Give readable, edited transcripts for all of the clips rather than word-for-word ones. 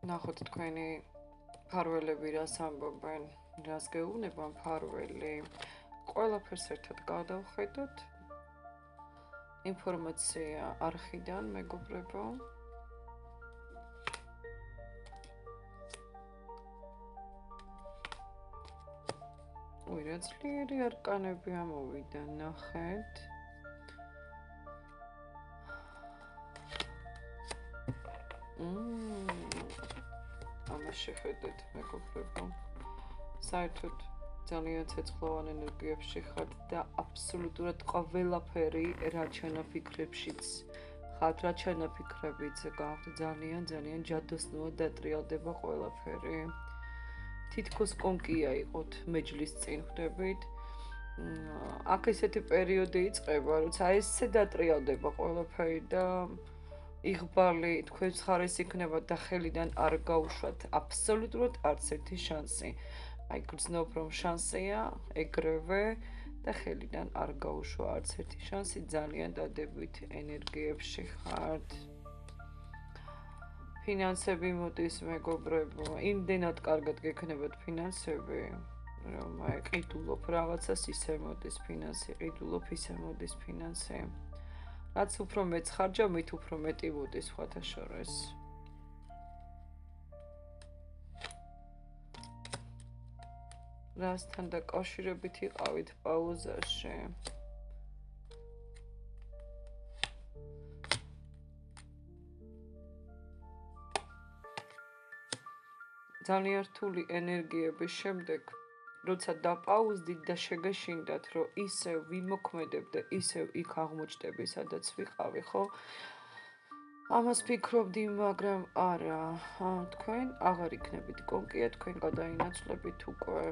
ნახოთ თქვენი ფარველები რას ამბობენ, რას გეუბნება ფარველი. ყველაფერს ერთად გადავხედოთ. ინფორმაცია არხიდან მეგობრებო. რა ძლიერი არკანები ამოვიდა, ნახეთ. ამას შეხედეთ, მეგობრებო. საერთოდ ძალიან ცეცხლოვან ენერგიებში ხართ და აბსოლუტურად ყველაფერი რაც ჩანაფიქრებშიც ხართ, რაც ჩანაფიქრებით გაქვთ ძალიან ჯადოსნურად დატრიალდება ყველაფერი. თითქოს კონკია იყოთ მეჯლის წინ ხვდებით. აქ ესეთი პერიოდი იწყება, როცა ესე დატრიალდება ყველაფერი და იღბალი თქვენს ხარეს იქნება და ხელიდან არ გაუშვათ აბსოლუტურად არც ერთი შანსი. აი გრძნობ რომ შანსია, ეგრევე და ხელიდან არ გაუშვა არც ერთი შანსი, ძალიან დადებით ენერგიებში ხართ. ფინანსები მოდის მეგობრებო, იმდენად კარგად გექნებათ ფინანსები, რომ აი ყიდულობ რაღაცას ისე მოდის ფინანსი, ყიდულობ ისე მოდის ფინანსი. რაც უფრო მეც ხარჯავ, მით უფრო მეტი მოდის სხვათა შორის. რასთან დაკავშირებით იყავით პაუზაში? ძალიან რთული ენერგიების შემდეგ, როცა დაპაუზდით და შეგეშინდათ, რომ ისევ ვიმოქმედებ და ისევ იქ აღმოჩნდები, სადაც ვიყავი, ხო? ამას ფიქრობდი, მაგრამ არა, თქვენ აღარ იქნებით კონკია, თქვენ გადაინაცვლებით უკვე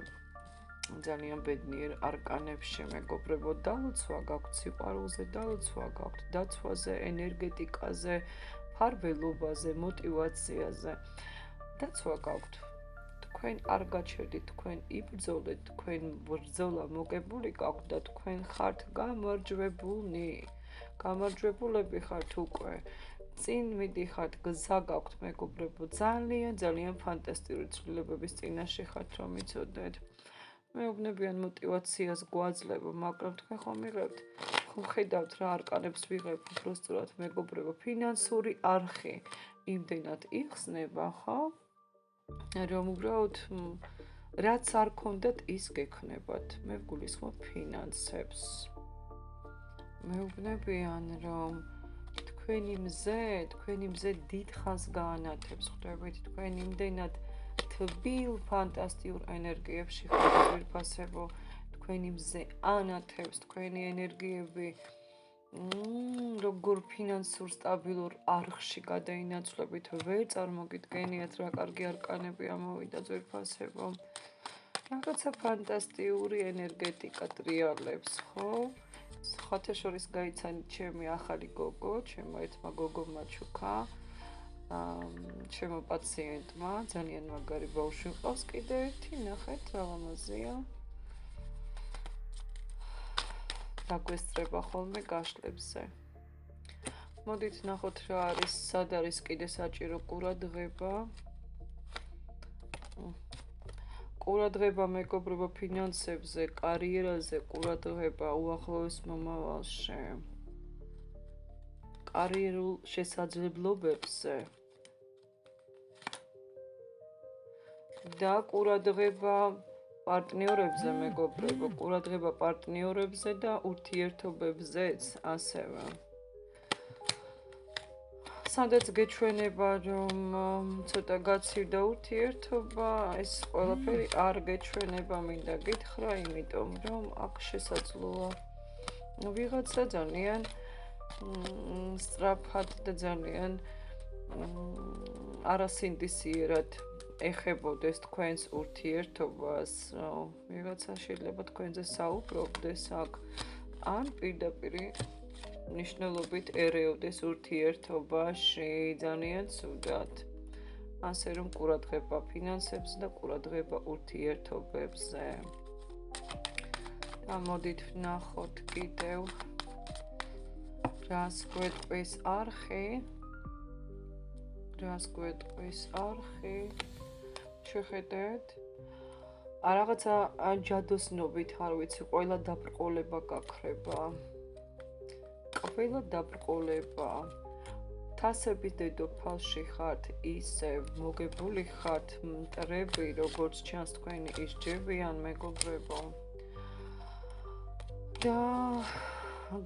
ძალიან ბედნიერ არკანებში, მეგობრებო, დალოცვა გაქვთ სიყვარულზე, დალოცვა გაქვთ დაცვაზე, ენერგეტიკაზე, ფარველობაზე, მოტივაციაზე. დაცვა გაქვთ. თქვენ არ გაჩერდით, თქვენ იბრძოლეთ, თქვენ ბრძოლა მოგებული გაქვთ და თქვენ ხართ გამარჯვებულნი. გამარჯვებულები ხართ უკვე. წინ მიდიხართ, გზა გაქვთ, მეგობრებო, ძალიან ფანტასტიკური ცვლილებების წინაშე ხართ, რომ იცოდეთ. მეუბნებიან მოტივაციას გვაძლევ, მაგრამ თქვენ ხომ მიღებთ, ხომ ხედავთ რა არკანებს ვიღებ უბრალოდ მეგობრებო, ფინანსური არხი იმდენად იხსნება, ხო? რომ უბრალოდ რაც არ ქონდათ, ის გექნებათ. მე ვგულისხმობ ფინანსებს. მეუბნებიან, რომ თქვენი მზე დიდხანს გაანათებს, ხვდებით, თქვენ იმდენად თბილ ფანტასტიკურ ენერგიებში ხართ, ძვირფასებო, თქვენი მზე ანათებს, თქვენი ენერგიები როგორ ფინანსურ სტაბილურ არხში გადაინაცვლებით, ვერ წარმოგიდგენიათ რა კარგი არკანები ამოვიდა ძვირფასებო. რაღაცა ფანტასტიკური ენერგეტიკა ტრიალებს, ხო? სხვათა შორის გაიცანით ჩემი ახალი გოგო, ჩემო ერთმა გოგომა ჩუქა, ჩემო პაციენტმა, ძალიან მაგარი ბავშვი მყავს კიდე ერთი, ნახეთ რა ლამაზია. დაგვესწრება ხოლმე გაშლებზე. მოდით ნახოთ რა არის, სად არის კიდე საჭირო ყურადღება. ყურადღება მეგობრებო ფინანსებზე, კარიერაზე, ყურადღება უახლოეს მომავალში. კარიერულ შესაძლებლობებზე. და ყურადღება პარტნიორებზე, მეგობრებო, ყურადღება პარტნიორებზე და ურთიერთობებზეც ასევე. სადაც გეჩვენება, რომ ცოტა გაცივდა ურთიერთობა, ეს ყველაფერი არ გეჩვენება, მინდა გითხრა, იმიტომ რომ აქ შესაძლოა ვიღაცა ძალიან სწრაფად და ძალიან არასინდისიერად ეხებოდეს თქვენს ურთიერთობას, ვიღაცა შეიძლება თქვენზე საუბრობდეს აქ, ან პირდაპირ მნიშვნელობით ერეოდეს ურთიერთობაში, ძალიან ცუდად. ასე რომ ყურადღება ფინანსებზე და ყურადღება ურთიერთობებზე. და მოდით ვნახოთ კიდევ რას გვეტყვის არხი. რას გვეტყვის არხი? შეხედეთ. რაღაცა ჯადოსნობით, არ ვიცი, ყველა დაბრკოლება გაქრება. ყველა დაბრკოლება. თასების დედოფალში ხართ, ისევ მოგებული ხართ, მტრები, როგორც ჩანს თქვენი ისჯებიან, მეგობრებო. და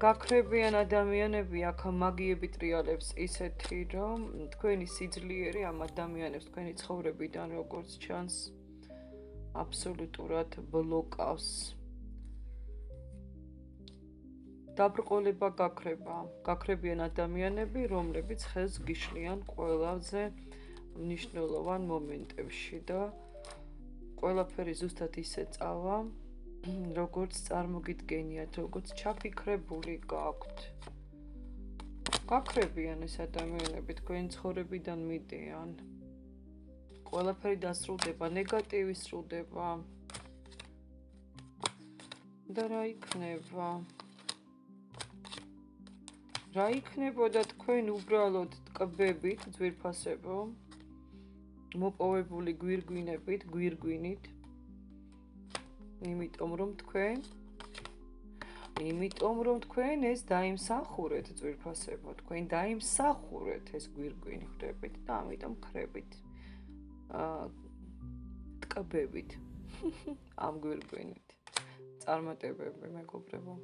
გაქრებიან ადამიანები აქ მაგიები ტრიალებს ისეთი, რომ თქვენი სიძლიერე ამ ადამიანებს თქვენი ცხოვრებიდან, როგორც ჩანს, აბსოლუტურად ბლოკავს. დაბრკოლება გაქრება. გაქრებიან ადამიანები, რომლებიც ხელს გიშლიან ყველაზე მნიშვნელოვან მომენტებში და ყველაფერი ზუსტად ისე წავა, როგორც წარმოგიდგენიათ, როგორც ჩაფიქრებული გაქვთ. გაქრებიან ეს ადამიანები, თქვენი ცხოვრებიდან მიდიან. ყველაფერი დასრულდება, ნეგატივი სრულდება. და რა იქნება? რა იქნებოდა თქვენ უბრალოდ ტკბებით, ძვირფასებო, მოპოვებული გვირგვინებით, გვირგვინით, იმიტომ რომ თქვენ ეს დაიმსახურეთ ძვირფასებო, თქვენ დაიმსახურეთ ეს გვირგვინი ხვდებით და ამიტომ ხრებით ტკბებით ამ გვირგვინით. წარმატებები, მეგობრებო.